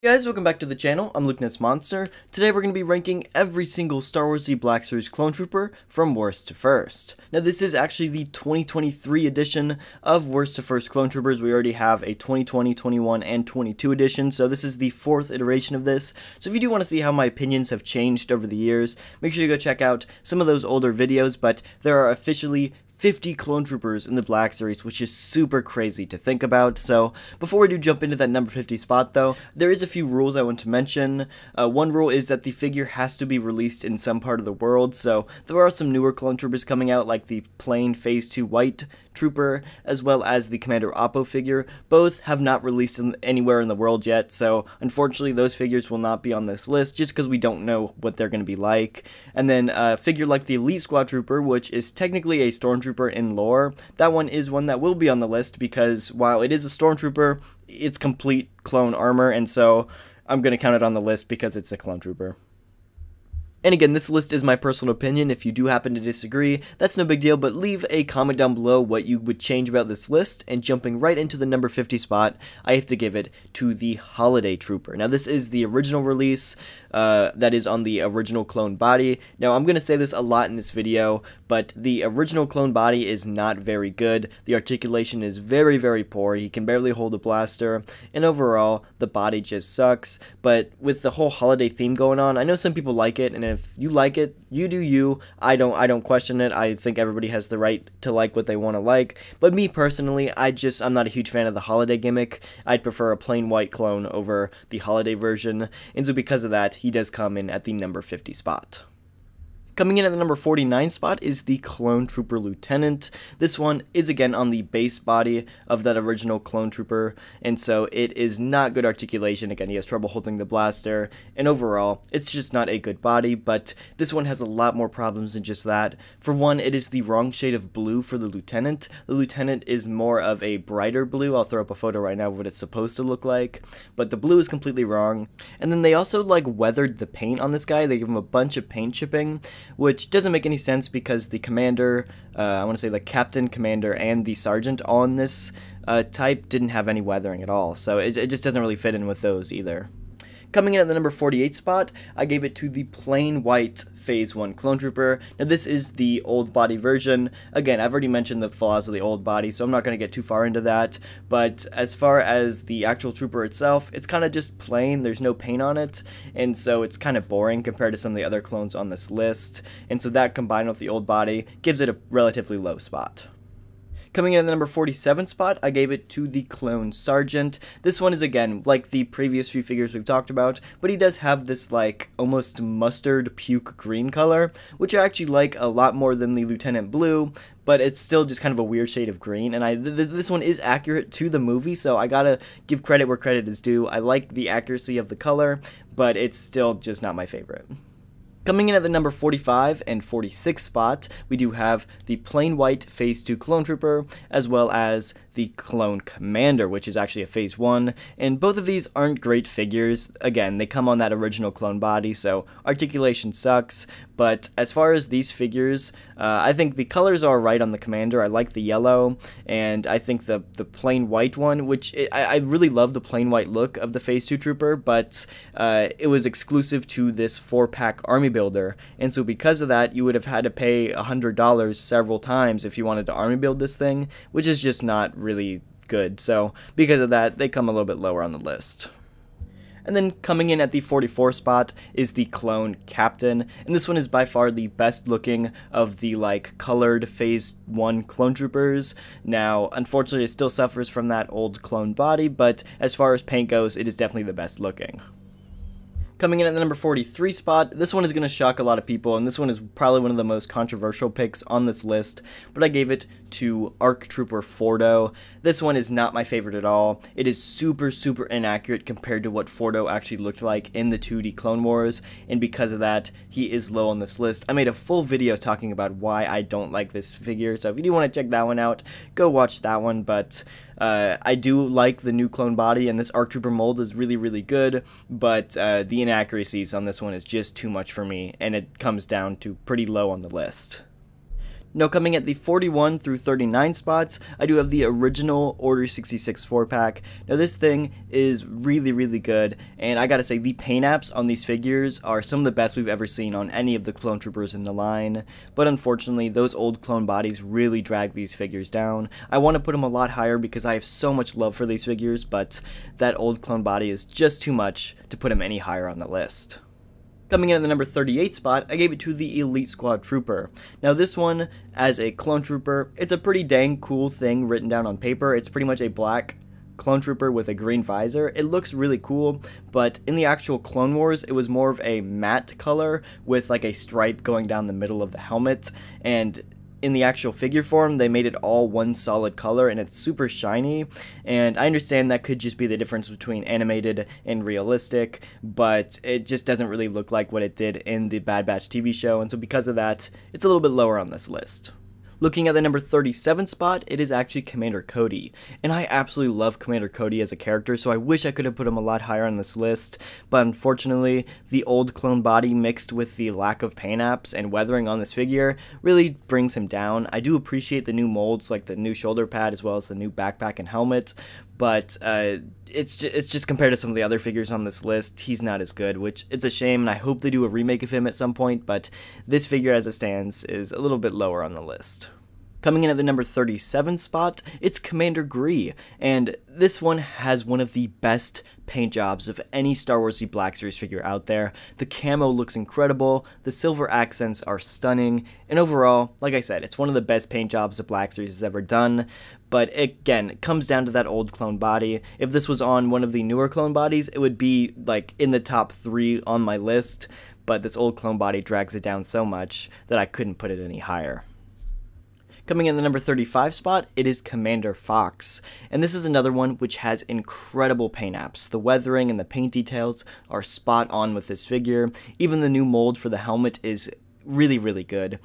Hey guys, welcome back to the channel. I'm Lukeness Monster. Today we're going to be ranking every single Star Wars Z Black Series clone trooper from worst to first. Now this is actually the 2023 edition of worst to first clone troopers. We already have a 2020, 21, and 22 edition, so this is the fourth iteration of this. So if you do want to see how my opinions have changed over the years, make sure to go check out some of those older videos, but there are officially 50 clone troopers in the Black Series, which is super crazy to think about. So before we do jump into that number 50 spot though, there is a few rules I want to mention. One rule is that the figure has to be released in some part of the world, so there are some newer clone troopers coming out like the plain Phase 2 white trooper as well as the Commander Oppo figure. Both have not released anywhere in the world yet, so unfortunately those figures will not be on this list just because we don't know what they're going to be like. And then a figure like the Elite Squad Trooper, which is technically a Stormtrooper in lore, that one is one that will be on the list because while it is a Stormtrooper, it's complete clone armor, and so I'm going to count it on the list because it's a clone trooper. And again, this list is my personal opinion. If you do happen to disagree, that's no big deal, but leave a comment down below what you would change about this list. And jumping right into the number 50 spot, I have to give it to the Holiday Trooper. Now this is the original release that is on the original clone body. Now I'm going to say this a lot in this video, but the original clone body is not very good. The articulation is very, very poor. He can barely hold a blaster, and overall, the body just sucks. But with the whole holiday theme going on, I know some people like it, and if you like it, you do you. I don't question it. I think everybody has the right to like what they want to like. But me personally, I'm not a huge fan of the holiday gimmick. I'd prefer a plain white clone over the holiday version, and so because of that, he does come in at the number 50 spot. Coming in at the number 49 spot is the Clone Trooper Lieutenant. This one is again on the base body of that original Clone Trooper, and so it is not good articulation. Again, he has trouble holding the blaster, and overall, it's just not a good body, but this one has a lot more problems than just that. For one, it is the wrong shade of blue for the Lieutenant. The Lieutenant is more of a brighter blue. I'll throw up a photo right now of what it's supposed to look like, but the blue is completely wrong. And then they also weathered the paint on this guy. They give him a bunch of paint chipping, which doesn't make any sense because the commander, I want to say the captain, commander, and the sergeant on this type didn't have any weathering at all, so it just doesn't really fit in with those either. Coming in at the number 48 spot, I gave it to the plain white Phase 1 Clone Trooper. Now this is the old body version. Again, I've already mentioned the flaws of the old body, so I'm not going to get too far into that. But as far as the actual trooper itself, it's kind of just plain. There's no paint on it, and so it's kind of boring compared to some of the other clones on this list. And so that combined with the old body gives it a relatively low spot. Coming in at the number 47 spot, I gave it to the Clone Sergeant. This one is, again, like the previous few figures we've talked about, but he does have this, almost mustard puke green color, which I actually like a lot more than the Lieutenant Blue, but it's still just kind of a weird shade of green, and this one is accurate to the movie, so I gotta give credit where credit is due. I like the accuracy of the color, but it's still just not my favorite. Coming in at the number 45 and 46 spot, we do have the plain white Phase 2 Clone Trooper, as well as the Clone Commander, which is actually a Phase 1, and both of these aren't great figures. Again, they come on that original clone body, so articulation sucks, but as far as these figures, I think the colors are right on the Commander. I like the yellow, and I think the plain white one, which I really love the plain white look of the Phase 2 Trooper, but it was exclusive to this 4-pack army builder, and so because of that, you would have had to pay $100 several times if you wanted to army build this thing, which is just not really good. So because of that, they come a little bit lower on the list. And then coming in at the 44 spot is the Clone Captain, and this one is by far the best looking of the colored Phase 1 Clone Troopers. Now, unfortunately, it still suffers from that old clone body, but as far as paint goes, it is definitely the best looking. Coming in at the number 43 spot, this one is going to shock a lot of people, and this one is probably one of the most controversial picks on this list, but I gave it to ARC Trooper Fordo. This one is not my favorite at all. It is super, super inaccurate compared to what Fordo actually looked like in the 2D Clone Wars, and because of that, he is low on this list. I made a full video talking about why I don't like this figure, so if you do want to check that one out, go watch that one, but I do like the new clone body, and this ARC Trooper mold is really, really good, but the inaccuracies on this one is just too much for me, and it comes down to pretty low on the list. Now coming at the 41 through 39 spots, I do have the original Order 66 4-pack. Now this thing is really good, and I gotta say the paint apps on these figures are some of the best we've ever seen on any of the clone troopers in the line, but unfortunately those old clone bodies really drag these figures down. I want to put them a lot higher because I have so much love for these figures, but that old clone body is just too much to put them any higher on the list. Coming in at the number 38 spot, I gave it to the Elite Squad Trooper. Now this one, as a clone trooper, it's a pretty dang cool thing written down on paper. It's pretty much a black clone trooper with a green visor. It looks really cool, but in the actual Clone Wars, it was more of a matte color with like a stripe going down the middle of the helmet, and in the actual figure form, they made it all one solid color, and it's super shiny, and I understand that could just be the difference between animated and realistic, but it just doesn't really look like what it did in the Bad Batch TV show, and so because of that, it's a little bit lower on this list. Looking at the number 37 spot, it is actually Commander Cody, and I absolutely love Commander Cody as a character, so I wish I could have put him a lot higher on this list, but unfortunately, the old clone body mixed with the lack of paint apps and weathering on this figure really brings him down. I do appreciate the new molds, like the new shoulder pad as well as the new backpack and helmet, but it's just compared to some of the other figures on this list, he's not as good, which it's a shame, and I hope they do a remake of him at some point, but this figure as it stands is a little bit lower on the list. Coming in at the number 37 spot, it's Commander Gree, and this one has one of the best paint jobs of any Star Wars Black Series figure out there. The camo looks incredible, the silver accents are stunning, and overall, like I said, it's one of the best paint jobs the Black Series has ever done. But again, it comes down to that old clone body. If this was on one of the newer clone bodies, it would be like in the top 3 on my list, but this old clone body drags it down so much that I couldn't put it any higher. Coming in the number 35 spot, it is Commander Fox, and this is another one which has incredible paint apps. The weathering and the paint details are spot on with this figure. Even the new mold for the helmet is really good.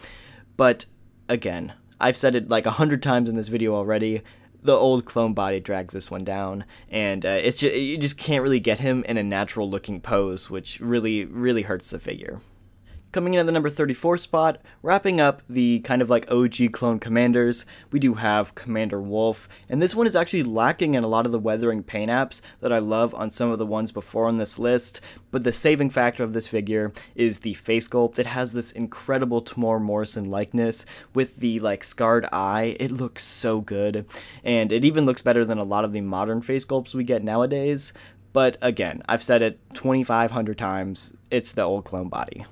But again, I've said it like 100 times in this video already, the old clone body drags this one down, and you just can't really get him in a natural looking pose, which really hurts the figure. Coming in at the number 34 spot, wrapping up the kind of like OG clone commanders, we do have Commander Wolf, and this one is actually lacking in a lot of the weathering paint apps that I love on some of the ones before on this list, but the saving factor of this figure is the face sculpt. It has this incredible Tamora Morrison likeness with the like scarred eye. It looks so good, and it even looks better than a lot of the modern face sculpts we get nowadays, but again, I've said it 2,500 times, it's the old clone body.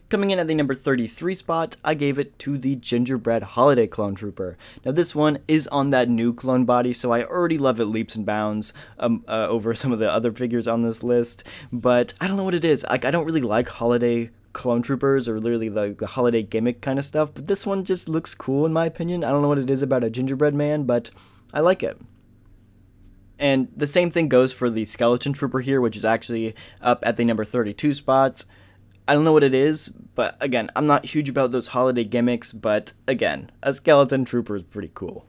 Coming in at the number 33 spot, I gave it to the Gingerbread Holiday Clone Trooper. Now this one is on that new clone body, so I already love it leaps and bounds over some of the other figures on this list, but I don't know what it is. I don't really like holiday clone troopers or literally the holiday gimmick kind of stuff, but this one just looks cool in my opinion. I don't know what it is about a gingerbread man, but I like it. And the same thing goes for the Skeleton Trooper here, which is actually up at the number 32 spot. I don't know what it is, but again, I'm not huge about those holiday gimmicks, but again, a skeleton trooper is pretty cool.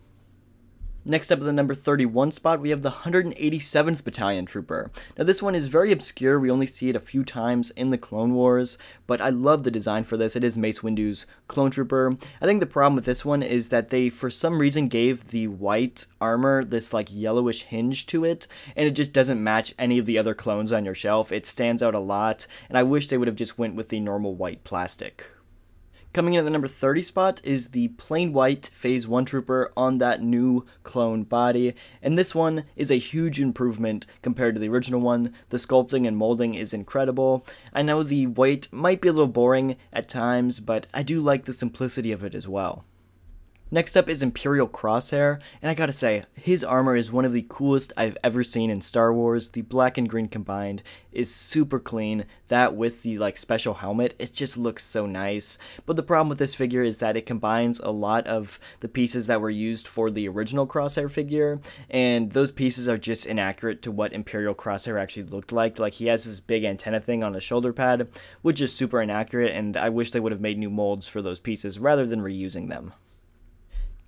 Next up at the number 31 spot, we have the 187th Battalion Trooper. Now this one is very obscure, we only see it a few times in the Clone Wars, but I love the design for this. It is Mace Windu's clone trooper. I think the problem with this one is that they for some reason gave the white armor this like yellowish hinge to it, and it just doesn't match any of the other clones on your shelf. It stands out a lot, and I wish they would have just went with the normal white plastic. Coming in at the number 30 spot is the plain white Phase 1 Trooper on that new clone body, and this one is a huge improvement compared to the original one. The sculpting and molding is incredible. I know the white might be a little boring at times, but I do like the simplicity of it as well. Next up is Imperial Crosshair, and I gotta say, his armor is one of the coolest I've ever seen in Star Wars. The black and green combined is super clean. That with the like special helmet, it just looks so nice. But the problem with this figure is that it combines a lot of the pieces that were used for the original Crosshair figure, and those pieces are just inaccurate to what Imperial Crosshair actually looked like. Like, he has this big antenna thing on his shoulder pad, which is super inaccurate, and I wish they would have made new molds for those pieces rather than reusing them.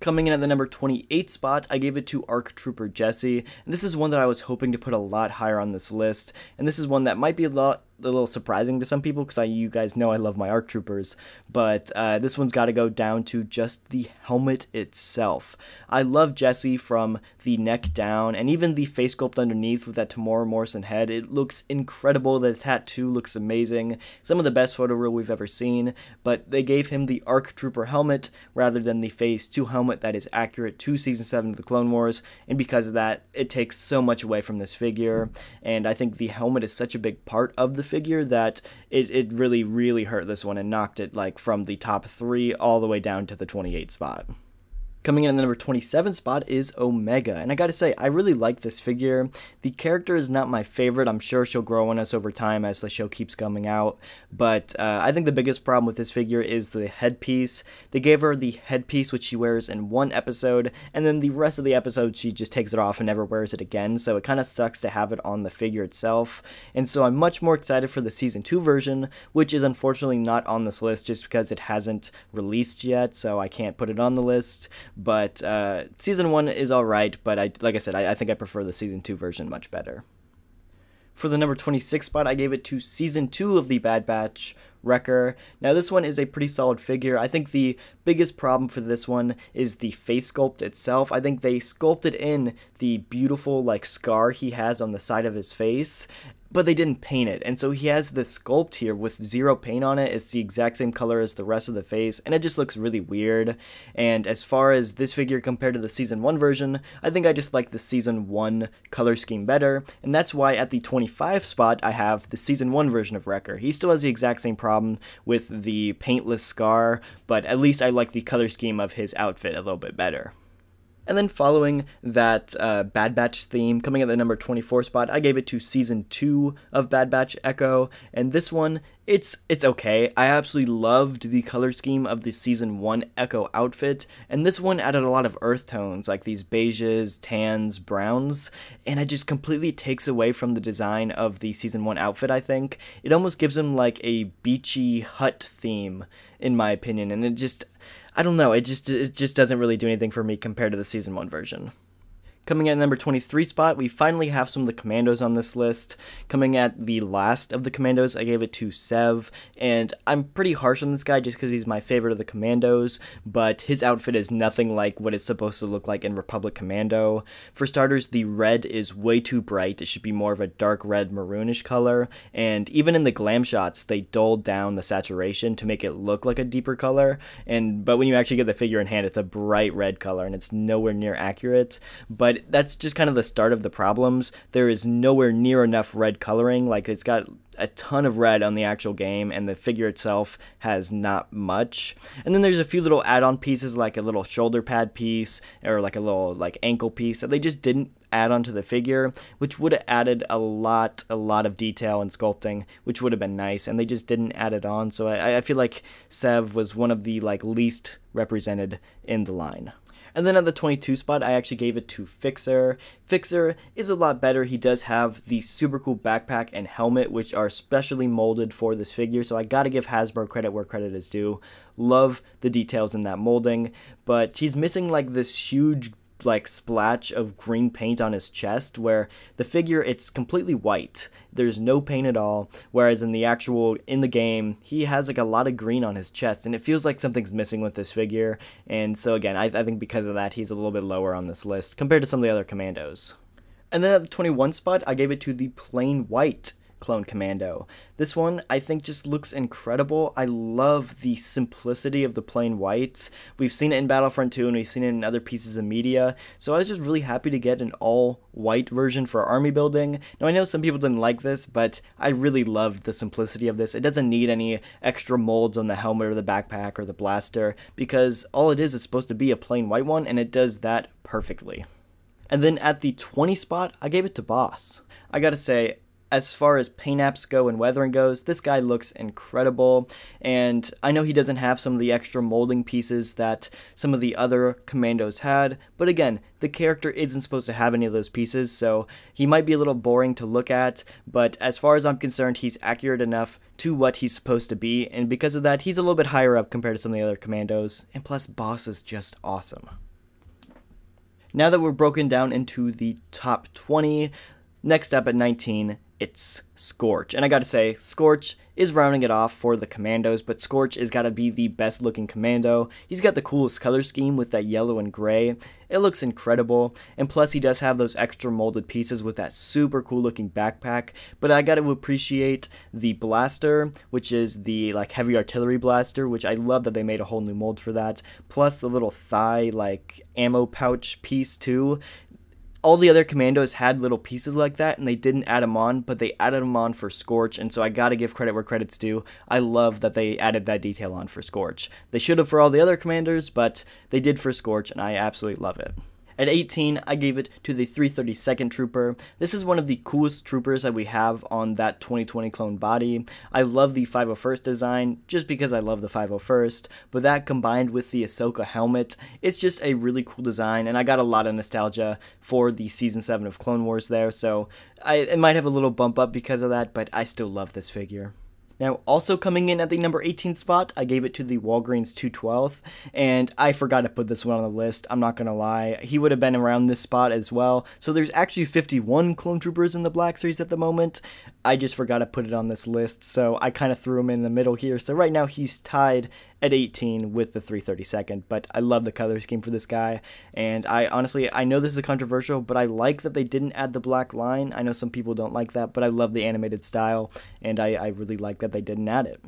Coming in at the number 28 spot, I gave it to ARC Trooper Jesse, and this is one that I was hoping to put a lot higher on this list, and this is one that might be a lot little surprising to some people because you guys know I love my ARC Troopers, but this one's got to go down to just the helmet itself. I love Jesse from the neck down, and even the face sculpt underneath with that Temuera Morrison head. It looks incredible. The tattoo looks amazing. Some of the best photo real we've ever seen, but they gave him the ARC Trooper helmet rather than the Phase 2 helmet that is accurate to Season 7 of the Clone Wars, and because of that, it takes so much away from this figure, and I think the helmet is such a big part of the figure that it really hurt this one and knocked it like from the top 3 all the way down to the 28 spot. Coming in at the number 27 spot is Omega, and I gotta say, I really like this figure. The character is not my favorite. I'm sure she'll grow on us over time as the show keeps coming out, but I think the biggest problem with this figure is the headpiece. They gave her the headpiece which she wears in one episode, and then the rest of the episode she just takes it off and never wears it again, so it kind of sucks to have it on the figure itself. And so I'm much more excited for the Season 2 version, which is unfortunately not on this list just because it hasn't released yet, so I can't put it on the list. But Season 1 is alright, but like I said, I think I prefer the Season 2 version much better. For the number 26 spot, I gave it to Season 2 of the Bad Batch, Wrecker. Now this one is a pretty solid figure. I think the biggest problem for this one is the face sculpt itself. I think they sculpted in the beautiful like scar he has on the side of his face, but they didn't paint it, and so he has this sculpt here with zero paint on it. It's the exact same color as the rest of the face, and it just looks really weird. And as far as this figure compared to the Season 1 version, I think I just like the Season 1 color scheme better, and that's why at the 25 spot I have the Season 1 version of Wrecker. He still has the exact same problem with the paintless scar, but at least I like the color scheme of his outfit a little bit better. And then following that Bad Batch theme, coming at the number 24 spot, I gave it to Season 2 of Bad Batch Echo, and this one, it's okay. I absolutely loved the color scheme of the Season 1 Echo outfit, and this one added a lot of earth tones, like these beiges, tans, browns, and it just completely takes away from the design of the Season 1 outfit, I think. It almost gives him like a beachy hut theme, in my opinion, and it just, I don't know, it just doesn't really do anything for me compared to the Season 1 version. Coming at number 23 spot, we finally have some of the Commandos on this list. Coming at the last of the Commandos, I gave it to Sev, and I'm pretty harsh on this guy just because he's my favorite of the Commandos, but his outfit is nothing like what it's supposed to look like in Republic Commando. For starters, the red is way too bright. It should be more of a dark red maroonish color, and even in the glam shots, they dulled down the saturation to make it look like a deeper color, but when you actually get the figure in hand, it's a bright red color, and it's nowhere near accurate. But that's just kind of the start of the problems. There is nowhere near enough red coloring. Like, it's got a ton of red on the actual game, and the figure itself has not much. And then there's a few little add-on pieces, like a little shoulder pad piece or like a little like ankle piece that they just didn't add onto the figure, which would have added a lot of detail and sculpting, which would have been nice, and they just didn't add it on. So I feel like Sev was one of the like least represented in the line. And then at the 22 spot, I actually gave it to Fixer. Fixer is a lot better. He does have the super cool backpack and helmet, which are specially molded for this figure, so I gotta give Hasbro credit where credit is due. Love the details in that molding, but he's missing like this huge like splotch of green paint on his chest, where the figure, it's completely white. There's no paint at all, whereas in the game, he has like a lot of green on his chest, and it feels like something's missing with this figure. And so again, I think because of that, he's a little bit lower on this list compared to some of the other Commandos. And then at the 21 spot, I gave it to the plain white Clone Commando. This one, I think, just looks incredible. I love the simplicity of the plain whites. We've seen it in Battlefront 2, and we've seen it in other pieces of media, so I was just really happy to get an all-white version for army building. Now, I know some people didn't like this, but I really loved the simplicity of this. It doesn't need any extra molds on the helmet or the backpack or the blaster, because all it is supposed to be a plain white one, and it does that perfectly. And then at the 20 spot, I gave it to Boss. I gotta say, as far as paint apps go and weathering goes, this guy looks incredible, and I know he doesn't have some of the extra molding pieces that some of the other Commandos had, but again, the character isn't supposed to have any of those pieces, so he might be a little boring to look at, but as far as I'm concerned, he's accurate enough to what he's supposed to be, and because of that, he's a little bit higher up compared to some of the other Commandos, and plus, Boss is just awesome. Now that we're broken down into the top 20, next up at 19 it's Scorch. And I gotta say, Scorch is rounding it off for the commandos, but Scorch is gotta be the best looking commando. He's got the coolest color scheme with that yellow and gray. It looks incredible, and plus he does have those extra molded pieces with that super cool looking backpack. But I gotta appreciate the blaster, which is the like heavy artillery blaster, which I love that they made a whole new mold for that. Plus the little thigh like ammo pouch piece too. All the other commandos had little pieces like that, and they didn't add them on, but they added them on for Scorch, and so I gotta give credit where credit's due. I love that they added that detail on for Scorch. They should have for all the other commanders, but they did for Scorch, and I absolutely love it. At 18, I gave it to the 332nd Trooper. This is one of the coolest troopers that we have on that 2020 clone body. I love the 501st design, just because I love the 501st, but that combined with the Ahsoka helmet, it's just a really cool design, and I got a lot of nostalgia for the Season 7 of Clone Wars there, so it might have a little bump up because of that, but I still love this figure. Now, also coming in at the number 18 spot, I gave it to the Walgreens 212th, and I forgot to put this one on the list, I'm not gonna lie. He would have been around this spot as well, so there's actually 51 Clone Troopers in the Black Series at the moment. I just forgot to put it on this list, so I kind of threw him in the middle here, so right now he's tied at 18 with the 332nd, but I love the color scheme for this guy, and I know this is controversial, but I like that they didn't add the black line. I know some people don't like that, but I love the animated style, and I really like that they didn't add it.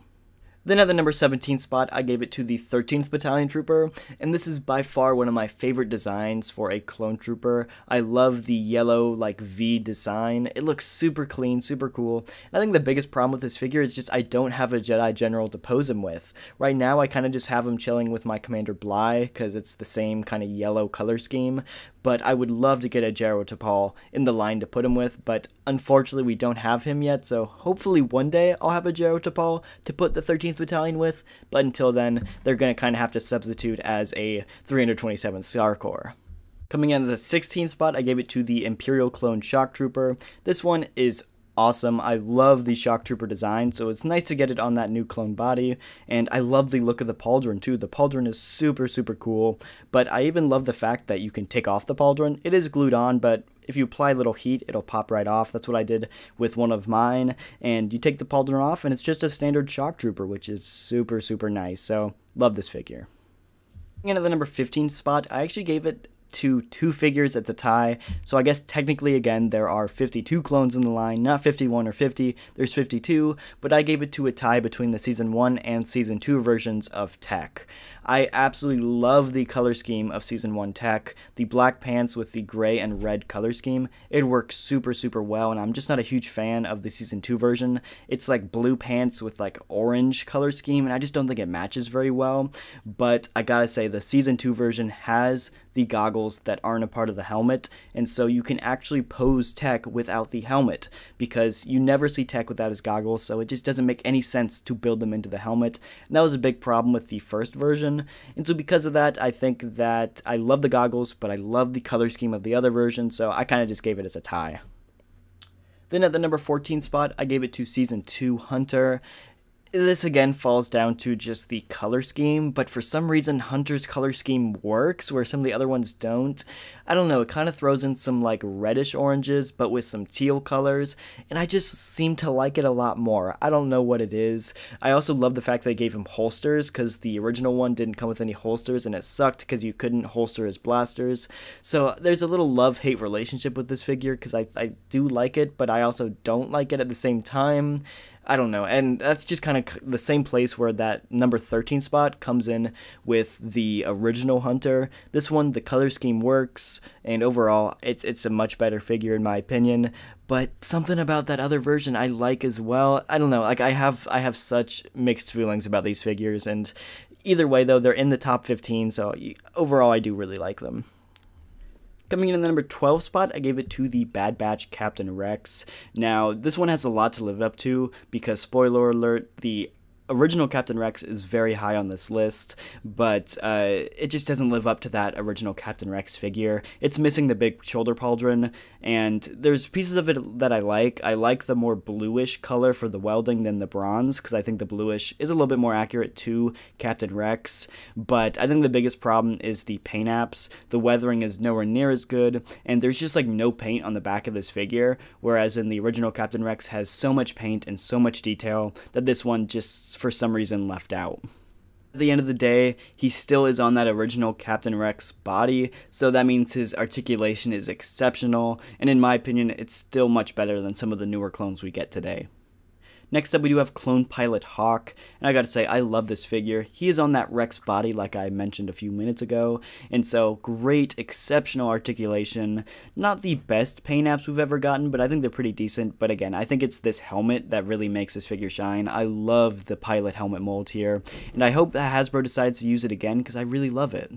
Then at the number 17 spot, I gave it to the 13th Battalion Trooper, and this is by far one of my favorite designs for a clone trooper. I love the yellow, like, V design. It looks super clean, super cool. And I think the biggest problem with this figure is just I don't have a Jedi General to pose him with. Right now, I kind of just have him chilling with my Commander Bly, because it's the same kind of yellow color scheme, but I would love to get a Jaro Tapal in the line to put him with, but unfortunately we don't have him yet, so hopefully one day I'll have a Jaro Tapal to put the 13th Battalion with, but until then, they're going to kind of have to substitute as a 327th Star Corps. Coming in at the 16th spot, I gave it to the Imperial Clone Shock Trooper. This one is awesome. I love the Shock Trooper design, so it's nice to get it on that new clone body, and I love the look of the pauldron too. The pauldron is super cool, but I even love the fact that you can take off the pauldron. It is glued on, but if you apply a little heat, it'll pop right off. That's what I did with one of mine, and you take the pauldron off, and it's just a standard Shock Trooper, which is super nice, so love this figure. And at the number 15 spot, I actually gave it to two figures. It's a tie, so I guess technically again there are 52 clones in the line, not 51 or 50, there's 52, but I gave it to a tie between the Season 1 and Season 2 versions of Tech. I absolutely love the color scheme of Season 1 Tech. The black pants with the gray and red color scheme, it works super well, and I'm just not a huge fan of the Season 2 version. It's like blue pants with like orange color scheme, and I just don't think it matches very well, but I gotta say the Season 2 version has the goggles that aren't a part of the helmet, and so you can actually pose Tech without the helmet, because you never see Tech without his goggles, so it just doesn't make any sense to build them into the helmet, and that was a big problem with the first version, and so because of that, I think that I love the goggles, but I love the color scheme of the other version, so I kind of just gave it as a tie. Then at the number 14 spot, I gave it to Season 2 Hunter. This again falls down to just the color scheme, but for some reason Hunter's color scheme works where some of the other ones don't. I don't know, it kind of throws in some like reddish oranges but with some teal colors, and I just seem to like it a lot more. I don't know what it is. I also love the fact they gave him holsters, because the original one didn't come with any holsters, and it sucked because you couldn't holster his blasters. So there's a little love-hate relationship with this figure, because I do like it, but I also don't like it at the same time. I don't know, and that's just kind of the same place where that number 13 spot comes in with the original Hunter. This one, the color scheme works, and overall, it's a much better figure in my opinion, but something about that other version I like as well. I don't know, like I have such mixed feelings about these figures, and either way though, they're in the top 15, so overall I do really like them. Coming in at the number 12 spot, I gave it to the Bad Batch Captain Rex. Now, this one has a lot to live up to, because spoiler alert, the original Captain Rex is very high on this list, but it just doesn't live up to that original Captain Rex figure. It's missing the big shoulder pauldron, and there's pieces of it that I like. I like the more bluish color for the welding than the bronze, because I think the bluish is a little bit more accurate to Captain Rex, but I think the biggest problem is the paint apps. The weathering is nowhere near as good, and there's just like no paint on the back of this figure, whereas in the original Captain Rex has so much paint and so much detail that this one just for some reason left out. At the end of the day, he still is on that original Captain Rex body, so that means his articulation is exceptional, and in my opinion, it's still much better than some of the newer clones we get today. Next up, we do have Clone Pilot Hawk, and I gotta say, I love this figure. He is on that Rex body like I mentioned a few minutes ago, and so great, exceptional articulation. Not the best paint apps we've ever gotten, but I think they're pretty decent. But again, I think it's this helmet that really makes this figure shine. I love the pilot helmet mold here, and I hope that Hasbro decides to use it again because I really love it.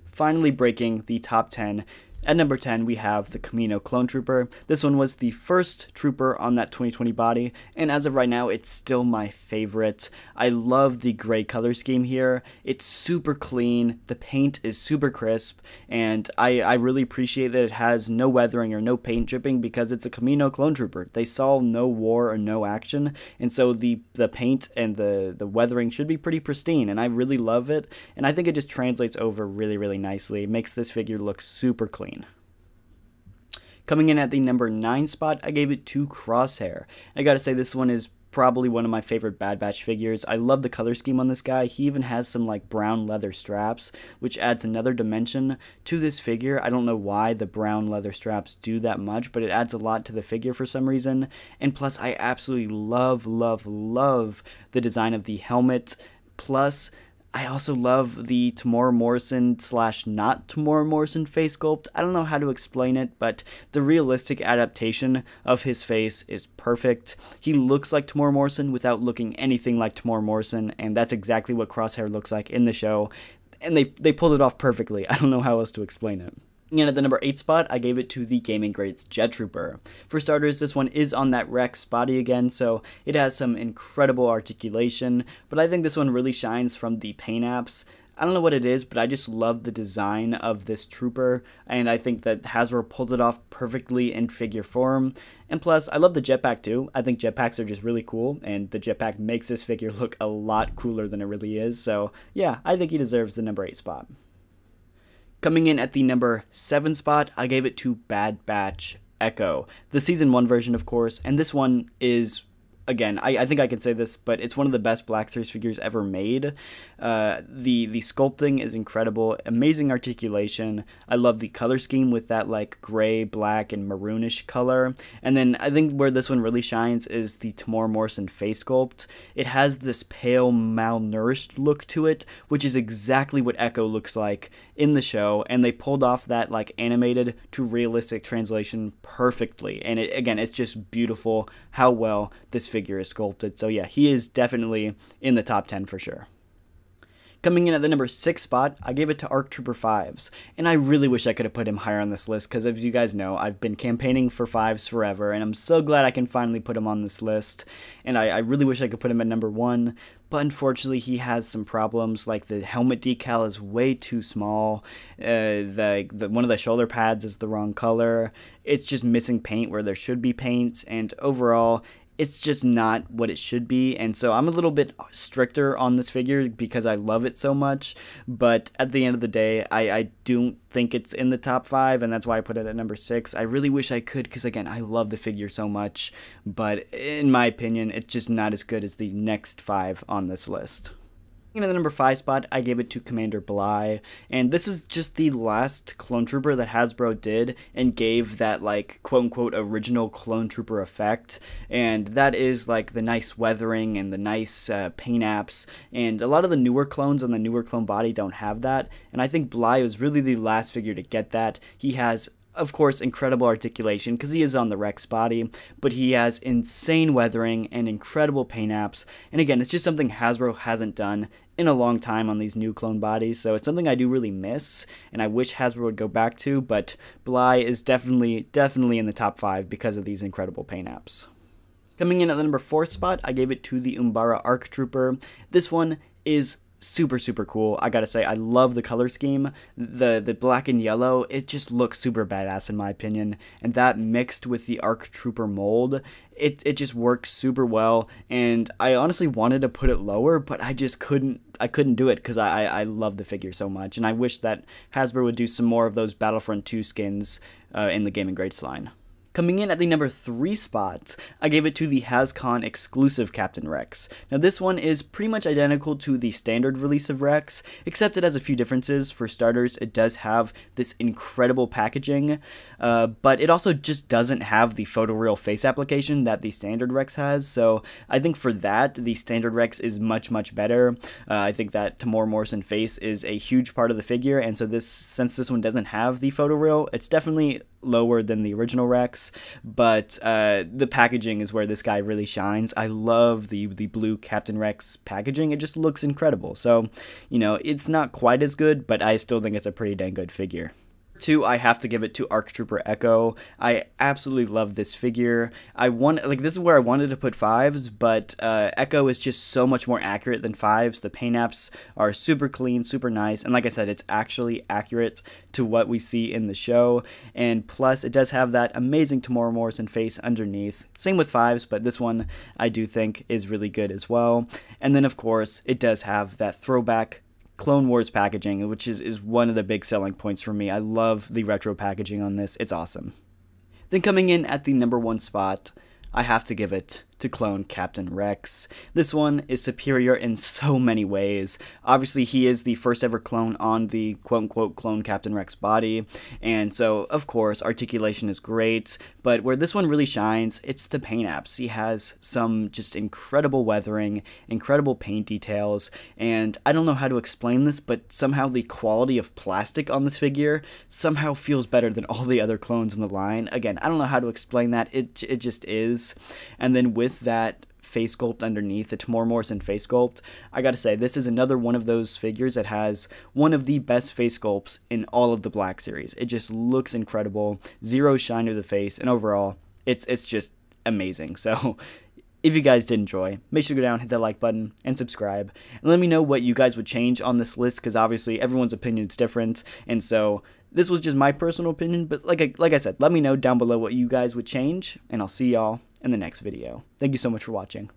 Finally breaking the top 10. At number 10, we have the Kamino Clone Trooper. This one was the first Trooper on that 2020 body, and as of right now, it's still my favorite. I love the gray color scheme here. It's super clean, the paint is super crisp, and I really appreciate that it has no weathering or no paint dripping because it's a Kamino Clone Trooper. They saw no war or no action, and so the paint and the weathering should be pretty pristine, and I really love it, and I think it just translates over really, really nicely. It makes this figure look super clean. Coming in at the number 9 spot, I gave it to Crosshair. I gotta say, this one is probably one of my favorite Bad Batch figures. I love the color scheme on this guy. He even has some like brown leather straps, which adds another dimension to this figure. I don't know why the brown leather straps do that much, but it adds a lot to the figure for some reason. And plus, I absolutely love, love, love the design of the helmet. Plus, I also love the Temuera Morrison / not Temuera Morrison face sculpt. I don't know how to explain it, but the realistic adaptation of his face is perfect. He looks like Temuera Morrison without looking anything like Temuera Morrison, and that's exactly what Crosshair looks like in the show. And they pulled it off perfectly. I don't know how else to explain it. And at the number 8 spot, I gave it to the Gaming Greats Jet Trooper. For starters, this one is on that Rex body again, so it has some incredible articulation, but I think this one really shines from the paint apps. I don't know what it is, but I just love the design of this trooper, and I think that Hasbro pulled it off perfectly in figure form. And plus, I love the jetpack too. I think jetpacks are just really cool, and the jetpack makes this figure look a lot cooler than it really is, so yeah, I think he deserves the number 8 spot. Coming in at the number 7 spot, I gave it to Bad Batch Echo. The Season 1 version, of course, and this one is, again, I think I can say this, but it's one of the best Black Series figures ever made. The sculpting is incredible, amazing articulation. I love the color scheme with that like gray, black, and maroonish color. And then I think where this one really shines is the Temuera Morrison face sculpt. It has this pale, malnourished look to it, which is exactly what Echo looks like in the show, and they pulled off that like animated to realistic translation perfectly. And again, it's just beautiful how well this figure is sculpted. So yeah, he is definitely in the top 10 for sure. Coming in at the number 6 spot, I gave it to ARC Trooper 5s, and I really wish I could have put him higher on this list, because as you guys know, I've been campaigning for 5s forever, and I'm so glad I can finally put him on this list, and I really wish I could put him at number 1, but unfortunately he has some problems, like the helmet decal is way too small, one of the shoulder pads is the wrong color, it's just missing paint where there should be paint, and overall, it's just not what it should be, and so I'm a little bit stricter on this figure because I love it so much, but at the end of the day, I don't think it's in the top 5, and that's why I put it at number 6. I really wish I could, because again, I love the figure so much, but in my opinion, it's just not as good as the next 5 on this list. In the number 5 spot, I gave it to Commander Bly, and this is just the last Clone Trooper that Hasbro did and gave that like quote-unquote original Clone Trooper effect, and that is like the nice weathering and the nice paint apps, and a lot of the newer clones on the newer clone body don't have that, and I think Bly was really the last figure to get that. He has, of course, incredible articulation because he is on the Rex body, but he has insane weathering and incredible paint apps, and again, it's just something Hasbro hasn't done in a long time on these new clone bodies, so it's something I do really miss, and I wish Hasbro would go back to, but Bly is definitely in the top 5 because of these incredible paint apps. Coming in at the number 4 spot, I gave it to the Umbara Arc Trooper. This one is super cool. I gotta say, I love the color scheme. The black and yellow, it just looks super badass in my opinion, and that mixed with the Arc Trooper mold, it just works super well. And I honestly wanted to put it lower, but I just couldn't do it because I love the figure so much, and I wish that Hasbro would do some more of those Battlefront 2 skins in the Gaming Greats line. Coming in at the number 3 spot, I gave it to the HasCon exclusive Captain Rex. Now this one is pretty much identical to the standard release of Rex, except it has a few differences. For starters, it does have this incredible packaging, but it also just doesn't have the photoreal face application that the standard Rex has, so I think for that, the standard Rex is much better. I think that Temuera Morrison face is a huge part of the figure, and so since this one doesn't have the photoreal, it's definitely lower than the original Rex, but the packaging is where this guy really shines. I love the blue Captain Rex packaging. It just looks incredible. So, you know, it's not quite as good, but I still think it's a pretty dang good figure. 2, I have to give it to Arc Trooper Echo. I absolutely love this figure. This is where I wanted to put 5s, but Echo is just so much more accurate than 5s. The paint apps are super clean, super nice, and like I said, it's actually accurate to what we see in the show, and plus it does have that amazing Temuera Morrison face underneath. Same with 5s, but this one I do think is really good as well. And then of course, it does have that throwback Clone Wars packaging, which is one of the big selling points for me. I love the retro packaging on this. It's awesome. Then coming in at the number 1 spot, I have to give it to clone Captain Rex. This one is superior in so many ways. Obviously, he is the first ever clone on the quote-unquote clone Captain Rex body, and so, of course, articulation is great, but where this one really shines, it's the paint apps. He has some just incredible weathering, incredible paint details, and I don't know how to explain this, but somehow the quality of plastic on this figure somehow feels better than all the other clones in the line. Again, I don't know how to explain that, it just is. And then with that face sculpt underneath, the Temuera Morrison face sculpt, I gotta say, this is another one of those figures that has one of the best face sculpts in all of the Black Series. It just looks incredible, zero shine to the face, and overall, it's just amazing. So if you guys did enjoy, make sure to go down, hit that like button, and subscribe. And let me know what you guys would change on this list, because obviously everyone's opinion is different, and so this was just my personal opinion, but like I said, let me know down below what you guys would change, and I'll see y'all in the next video. Thank you so much for watching.